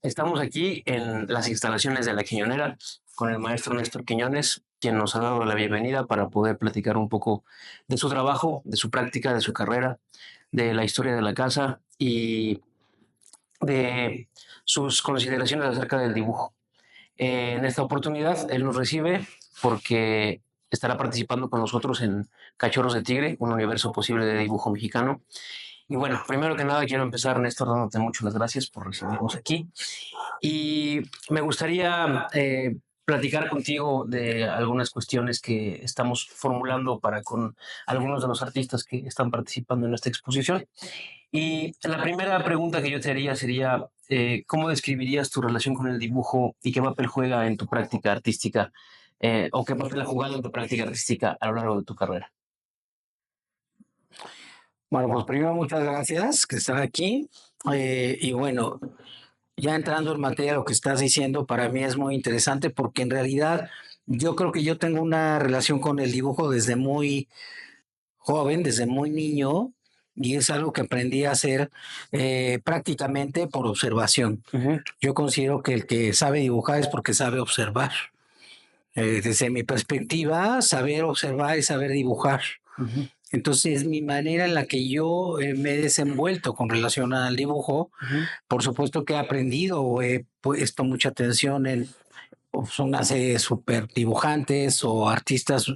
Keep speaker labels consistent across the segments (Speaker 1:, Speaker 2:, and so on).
Speaker 1: Estamos aquí en las instalaciones de La Quiñonera con el maestro Néstor Quiñones, quien nos ha dado la bienvenida para poder platicar un poco de su trabajo, de su práctica, de su carrera, de la historia de la casa y de sus consideraciones acerca del dibujo. En esta oportunidad, él nos recibe porque estará participando con nosotros en Cachorros de Tigre, un universo posible de dibujo mexicano. Y bueno, primero que nada quiero empezar, Néstor, dándote muchas las gracias por recibirnos aquí. Y me gustaría platicar contigo de algunas cuestiones que estamos formulando para con algunos de los artistas que están participando en esta exposición. Y la primera pregunta que yo te haría sería, ¿cómo describirías tu relación con el dibujo y qué papel juega en tu práctica artística o qué papel ha jugado en tu práctica artística a lo largo de tu carrera?
Speaker 2: Bueno, pues primero muchas gracias que estar aquí. Y bueno, ya entrando en materia, lo que estás diciendo para mí es muy interesante porque en realidad yo creo que yo tengo una relación con el dibujo desde muy joven, desde muy niño, y es algo que aprendí a hacer prácticamente por observación.
Speaker 1: Ujú,
Speaker 2: Yo considero que el que sabe dibujar es porque sabe observar. Desde mi perspectiva, saber observar y saber dibujar.
Speaker 1: ujú,
Speaker 2: Entonces, mi manera en la que yo me he desenvuelto con relación al dibujo,
Speaker 1: ujú.
Speaker 2: por supuesto que he aprendido o he puesto mucha atención en son una serie de super dibujantes o artistas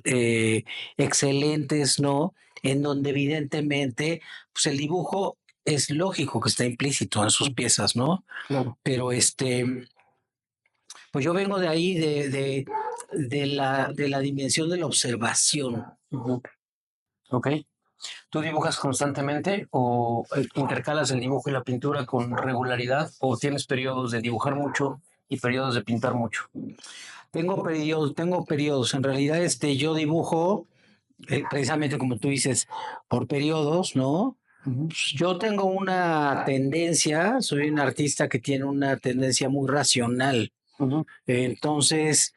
Speaker 2: excelentes, ¿no? En donde evidentemente, pues el dibujo es lógico que está implícito en sus piezas, ¿no?
Speaker 1: Claro.
Speaker 2: Pero pues yo vengo de ahí, de la dimensión de la observación.
Speaker 1: Ujú. Ok. ¿Tú dibujas constantemente o intercalas el dibujo y la pintura con regularidad o tienes periodos de dibujar mucho y periodos de pintar mucho?
Speaker 2: Tengo periodos. En realidad, yo dibujo precisamente como tú dices, por periodos, ¿no?
Speaker 1: Ujú,
Speaker 2: Pues, yo tengo una tendencia, soy un artista que tiene una tendencia muy racional.
Speaker 1: ujú,
Speaker 2: Entonces,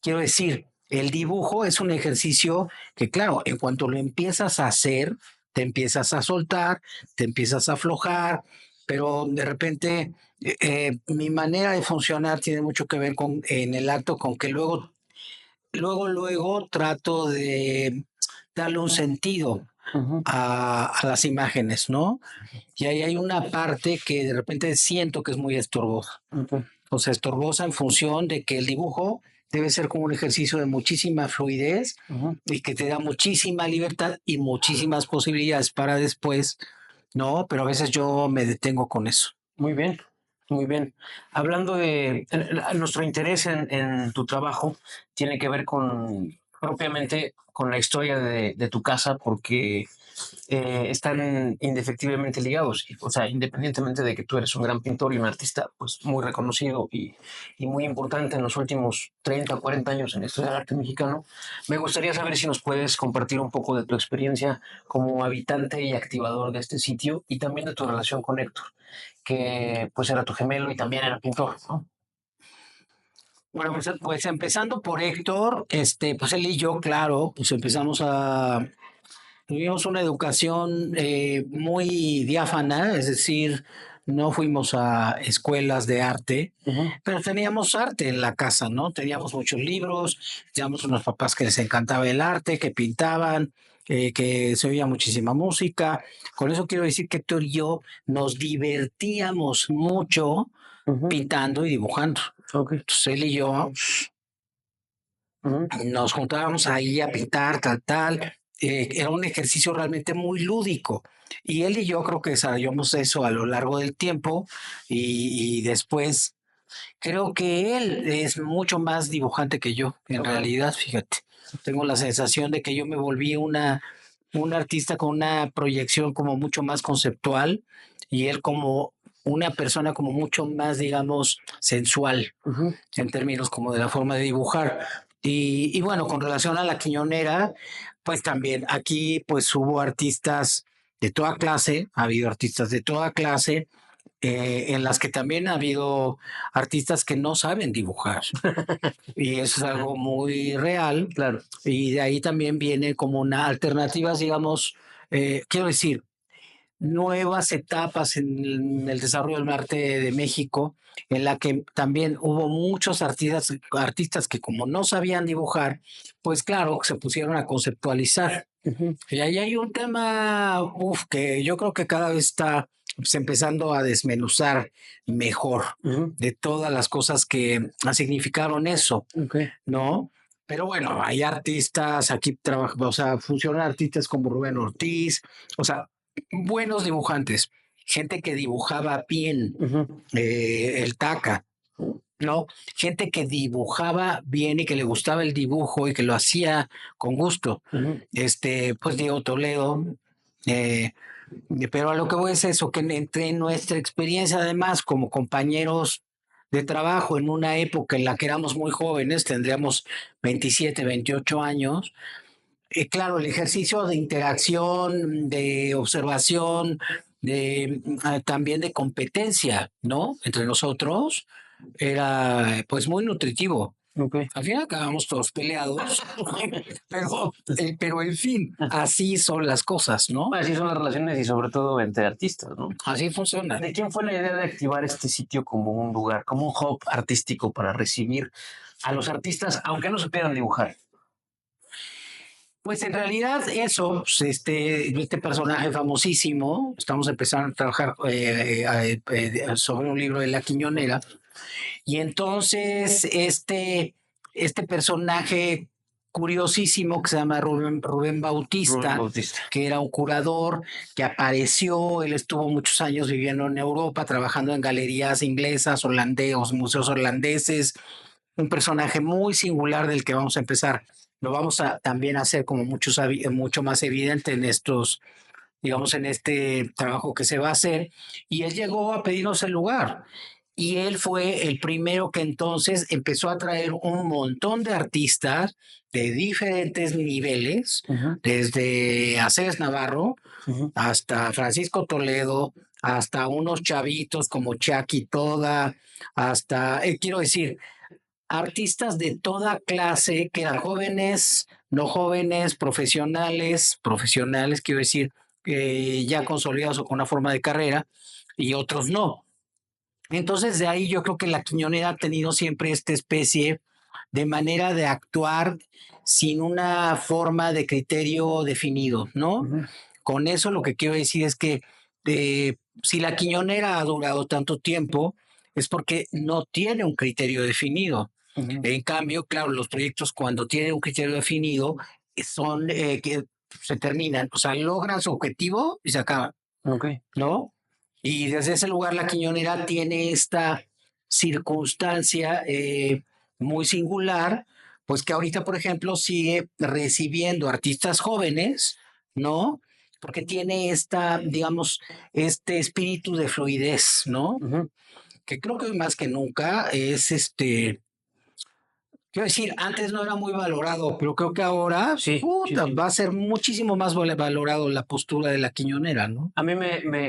Speaker 2: quiero decir, el dibujo es un ejercicio que, claro, en cuanto lo empiezas a hacer, te empiezas a soltar, te empiezas a aflojar, pero de repente mi manera de funcionar tiene mucho que ver con en el acto con que luego trato de darle un sentido
Speaker 1: ujú,
Speaker 2: a las imágenes, ¿no? Y ahí hay una parte que de repente siento que es muy estorbosa.
Speaker 1: ok.
Speaker 2: O sea, estorbosa en función de que el dibujo debe ser como un ejercicio de muchísima fluidez
Speaker 1: Ujú.
Speaker 2: y que te da muchísima libertad y muchísimas posibilidades para después, ¿no? Pero a veces yo me detengo con eso.
Speaker 1: Muy bien, muy bien. Hablando de nuestro interés en tu trabajo, tiene que ver con propiamente con la historia de tu casa, porque están indefectiblemente ligados. O sea, independientemente de que tú eres un gran pintor y un artista pues muy reconocido y muy importante en los últimos 30 o 40 años en esto del arte mexicano, me gustaría saber si nos puedes compartir un poco de tu experiencia como habitante y activador de este sitio y también de tu relación con Héctor, que pues era tu gemelo y también era pintor, ¿no?
Speaker 2: Bueno, pues empezando por Héctor, pues él y yo, claro, pues tuvimos una educación muy diáfana, es decir, no fuimos a escuelas de arte,
Speaker 1: Ujú,
Speaker 2: pero teníamos arte en la casa, ¿no? Teníamos muchos libros, teníamos unos papás que les encantaba el arte, que pintaban, que se oía muchísima música. Con eso quiero decir que Héctor y yo nos divertíamos mucho
Speaker 1: ujú,
Speaker 2: pintando y dibujando.
Speaker 1: ok,
Speaker 2: Entonces él y yo
Speaker 1: ujú,
Speaker 2: nos juntábamos ahí a pintar, tal, tal. Era un ejercicio realmente muy lúdico. Y él y yo creo que desarrollamos eso a lo largo del tiempo y después creo que él es mucho más dibujante que yo, en
Speaker 1: ok,
Speaker 2: realidad, fíjate. Tengo la sensación de que yo me volví un artista con una proyección como mucho más conceptual y él como una persona como mucho más, digamos, sensual
Speaker 1: ujú,
Speaker 2: en términos como de la forma de dibujar. Y bueno, con relación a la Quiñonera, pues también aquí pues hubo artistas de toda clase, ha habido artistas de toda clase, en las que también ha habido artistas que no saben dibujar. Y eso es algo muy real.
Speaker 1: claro,
Speaker 2: Y de ahí también viene como una alternativa, digamos, quiero decir, nuevas etapas en el desarrollo del arte de México, en la que también hubo muchos artistas que como no sabían dibujar, pues claro, se pusieron a conceptualizar.
Speaker 1: Ujú,
Speaker 2: Y ahí hay un tema, que yo creo que cada vez está pues, empezando a desmenuzar mejor
Speaker 1: ujú,
Speaker 2: de todas las cosas que significaron eso,
Speaker 1: ok,
Speaker 2: ¿no? Pero bueno, hay artistas, aquí trabajan, o sea, funcionan artistas como Rubén Ortiz, o sea, buenos dibujantes, gente que dibujaba bien,
Speaker 1: ujú,
Speaker 2: el Taca, ¿no? Gente que dibujaba bien y que le gustaba el dibujo y que lo hacía con gusto.
Speaker 1: ujú.
Speaker 2: Pues Diego Toledo, eh, pero a lo que voy es eso, que entre nuestra experiencia además como compañeros de trabajo en una época en la que éramos muy jóvenes, tendríamos 27, 28 años, claro, el ejercicio de interacción, de observación, también de competencia, ¿no? Entre nosotros era pues muy nutritivo.
Speaker 1: Ok.
Speaker 2: Al final acabamos todos peleados, pero en fin, así son las cosas, ¿no?
Speaker 1: Así son las relaciones y sobre todo entre artistas, ¿no?
Speaker 2: Así funciona.
Speaker 1: ¿De quién fue la idea de activar este sitio como un lugar, como un hub artístico para recibir a los artistas, aunque no supieran dibujar?
Speaker 2: Pues en realidad eso, pues, este personaje famosísimo, estamos empezando a trabajar sobre un libro de La Quiñonera, y entonces este personaje curiosísimo que se llama Rubén
Speaker 1: Rubén
Speaker 2: Bautista,
Speaker 1: Bautista.
Speaker 2: que era un curador que apareció, él estuvo muchos años viviendo en Europa, trabajando en galerías inglesas, holandeses, museos holandeses, un personaje muy singular del que vamos a empezar. Lo vamos a también hacer como mucho más evidente en estos, digamos, en este trabajo que se va a hacer. Y él llegó a pedirnos el lugar. Y él fue el primero que entonces empezó a traer un montón de artistas de diferentes niveles,
Speaker 1: Ujú,
Speaker 2: desde Aceves Navarro
Speaker 1: ujú,
Speaker 2: hasta Francisco Toledo, hasta unos chavitos como Chucky Toda, hasta, quiero decir, artistas de toda clase, que eran jóvenes, no jóvenes, profesionales, quiero decir, ya consolidados o con una forma de carrera, y otros no. Entonces, de ahí yo creo que la Quiñonera ha tenido siempre esta especie de manera de actuar sin una forma de criterio definido, ¿no?
Speaker 1: ujú,
Speaker 2: Con eso lo que quiero decir es que si la Quiñonera ha durado tanto tiempo, es porque no tiene un criterio definido.
Speaker 1: ujú.
Speaker 2: En cambio, claro, los proyectos cuando tienen un criterio definido son que se terminan, o sea, logran su objetivo y se acaban,
Speaker 1: Ok.
Speaker 2: ¿no? Y desde ese lugar la Quiñonera tiene esta circunstancia muy singular, pues que ahorita, por ejemplo, sigue recibiendo artistas jóvenes, ¿no? Porque tiene esta, digamos, este espíritu de fluidez, ¿no?
Speaker 1: Ujú.
Speaker 2: Que creo que hoy más que nunca es quiero decir, antes no era muy valorado, pero creo que ahora,
Speaker 1: Sí, sí,
Speaker 2: puta,
Speaker 1: sí.
Speaker 2: va a ser muchísimo más valorado la postura de la Quiñonera, ¿no?
Speaker 1: A mí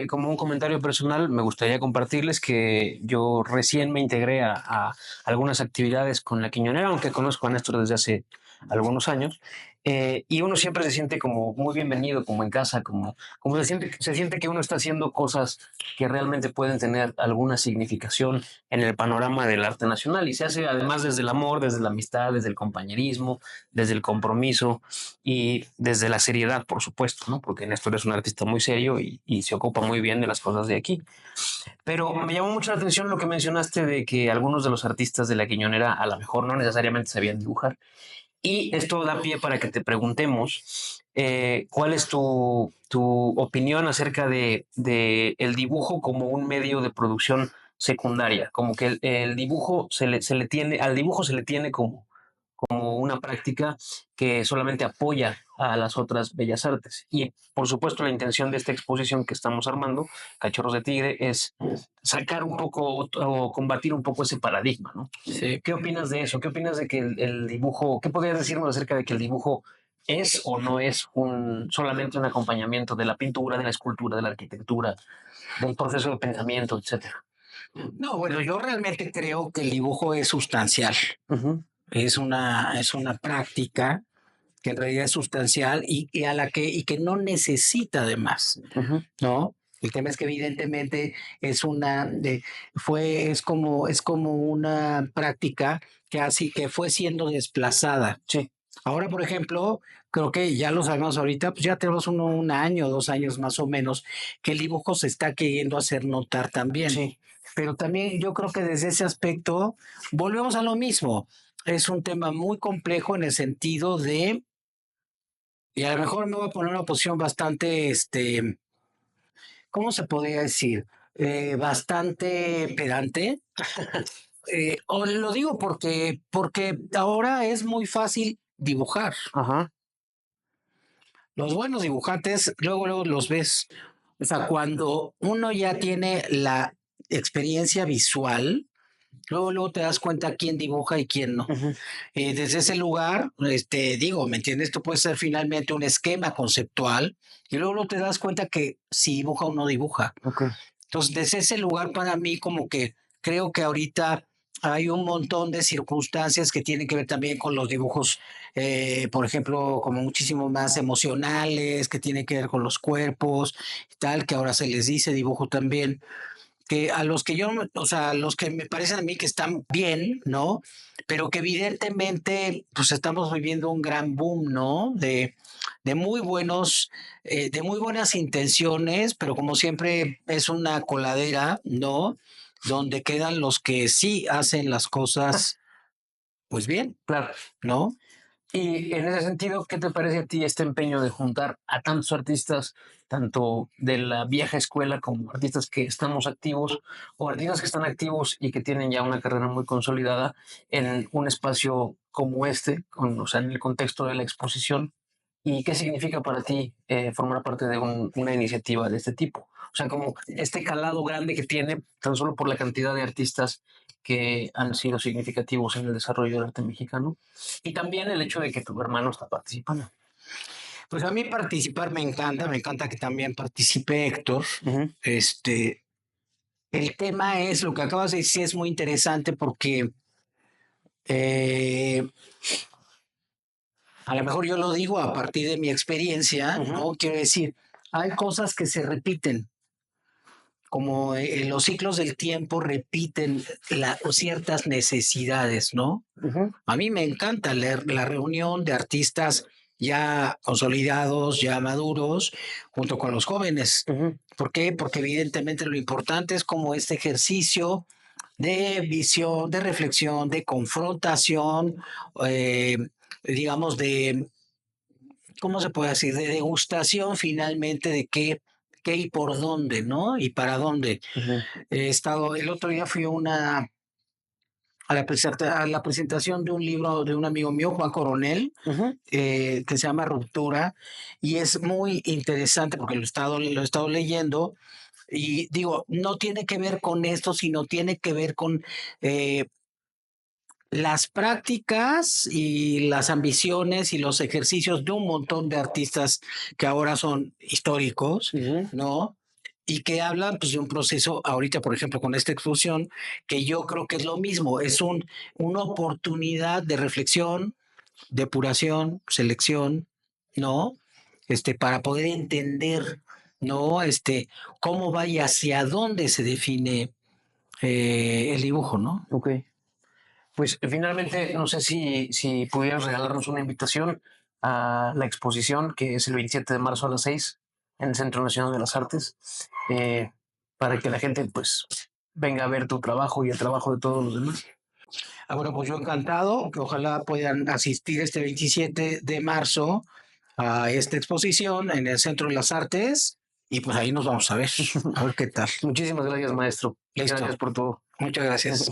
Speaker 1: como un comentario personal, me gustaría compartirles que yo recién me integré a algunas actividades con la Quiñonera, aunque conozco a Néstor desde hace algunos años, y uno siempre se siente como muy bienvenido, como en casa, como se siente que uno está haciendo cosas que realmente pueden tener alguna significación en el panorama del arte nacional, y se hace además desde el amor, desde la amistad, desde el compañerismo, desde el compromiso y desde la seriedad, por supuesto, ¿no? Porque Néstor es un artista muy serio y se ocupa muy bien de las cosas de aquí. Pero me llamó mucho la atención lo que mencionaste de que algunos de los artistas de la Quiñonera a lo mejor no necesariamente sabían dibujar. Y esto da pie para que te preguntemos cuál es tu opinión acerca de el dibujo como un medio de producción secundaria, como que el dibujo se le tiene, al dibujo se le tiene como una práctica que solamente apoya a las otras bellas artes. Y por supuesto la intención de esta exposición que estamos armando, Cachorros de Tigre, es sacar un poco o combatir un poco ese paradigma, ¿no?
Speaker 2: Sí.
Speaker 1: ¿Qué opinas de eso? ¿Qué opinas de que el dibujo, qué podrías decirnos acerca de que el dibujo es o no es solamente un acompañamiento de la pintura, de la escultura, de la arquitectura, del proceso de pensamiento, etcétera?
Speaker 2: No, bueno, yo realmente creo que el dibujo es sustancial.
Speaker 1: Ujú,
Speaker 2: Es una práctica que en realidad es sustancial y que no necesita de más,
Speaker 1: ujú,
Speaker 2: ¿no? El tema es que evidentemente es es como una práctica que así que fue siendo desplazada.
Speaker 1: Sí.
Speaker 2: Ahora, por ejemplo, creo que ya lo sabemos ahorita, pues ya tenemos un año, 2 años más o menos, que el dibujo se está queriendo hacer notar también.
Speaker 1: Sí.
Speaker 2: Pero también yo creo que desde ese aspecto volvemos a lo mismo. Es un tema muy complejo en el sentido de, y a lo mejor me voy a poner una posición bastante, ¿cómo se podría decir? Bastante pedante. O lo digo porque ahora es muy fácil dibujar.
Speaker 1: Ajá.
Speaker 2: Los buenos dibujantes, luego los ves. O sea, cuando uno ya tiene la experiencia visual, luego te das cuenta quién dibuja y quién no.
Speaker 1: Ujú.
Speaker 2: Desde ese lugar, digo, ¿me entiendes? Esto puede ser finalmente un esquema conceptual y luego te das cuenta que si dibuja o no dibuja.
Speaker 1: Ok.
Speaker 2: Entonces, desde ese lugar para mí como que creo que ahorita hay un montón de circunstancias que tienen que ver también con los dibujos, por ejemplo, como muchísimo más emocionales, que tienen que ver con los cuerpos y tal, que ahora se les dice dibujo también, que a los que yo, o sea, los que me parecen a mí que están bien, ¿no? Pero que evidentemente, pues estamos viviendo un gran boom, ¿no? De muy buenos, de muy buenas intenciones, pero como siempre es una coladera, ¿no? Donde quedan los que sí hacen las cosas, pues bien,
Speaker 1: Claro.
Speaker 2: ¿no?
Speaker 1: Y en ese sentido, ¿qué te parece a ti este empeño de juntar a tantos artistas, tanto de la vieja escuela como artistas que estamos activos o artistas que están activos y que tienen ya una carrera muy consolidada en un espacio como este, o sea, en el contexto de la exposición? ¿Y qué significa para ti formar parte de una iniciativa de este tipo? O sea, como este calado grande que tiene tan solo por la cantidad de artistas que han sido significativos en el desarrollo del arte mexicano y también el hecho de que tu hermano está participando.
Speaker 2: Pues a mí participar me encanta que también participe Héctor.
Speaker 1: Ujú.
Speaker 2: Este, el tema es, lo que acabas de decir es muy interesante porque eh, a lo mejor yo lo digo a partir de mi experiencia,
Speaker 1: Ujú.
Speaker 2: ¿no? Quiero decir, hay cosas que se repiten, como los ciclos del tiempo repiten ciertas necesidades, ¿no?
Speaker 1: Ujú.
Speaker 2: A mí me encanta leer la reunión de artistas ya consolidados, ya maduros, junto con los jóvenes.
Speaker 1: Ujú.
Speaker 2: ¿Por qué? Porque evidentemente lo importante es como este ejercicio de visión, de reflexión, de confrontación, eh, digamos, ¿cómo se puede decir? De degustación finalmente de qué y por dónde, ¿no? Y para dónde.
Speaker 1: Ujú.
Speaker 2: El otro día fui a la presentación de un libro de un amigo mío, Juan Coronel,
Speaker 1: Ujú.
Speaker 2: que se llama Ruptura, y es muy interesante porque lo he estado leyendo, y digo, no tiene que ver con esto, sino tiene que ver con eh, las prácticas y las ambiciones y los ejercicios de un montón de artistas que ahora son históricos,
Speaker 1: Ujú.
Speaker 2: ¿no? Y que hablan pues, de un proceso, ahorita, por ejemplo, con esta exposición, que yo creo que es lo mismo, es una oportunidad de reflexión, depuración, selección, ¿no? Para poder entender, ¿no? Cómo va y hacia dónde se define el dibujo, ¿no?
Speaker 1: Ok. Pues finalmente, no sé si pudieras regalarnos una invitación a la exposición que es el 27 de marzo a las 6 en el Centro Nacional de las Artes, eh, para que la gente pues venga a ver tu trabajo y el trabajo de todos los demás.
Speaker 2: Ah, bueno, pues yo encantado, que ojalá puedan asistir este 27 de marzo a esta exposición en el Centro de las Artes y pues ahí nos vamos a ver qué tal.
Speaker 1: Muchísimas gracias, maestro. Gracias
Speaker 2: Listo,
Speaker 1: por todo.
Speaker 2: muchas gracias.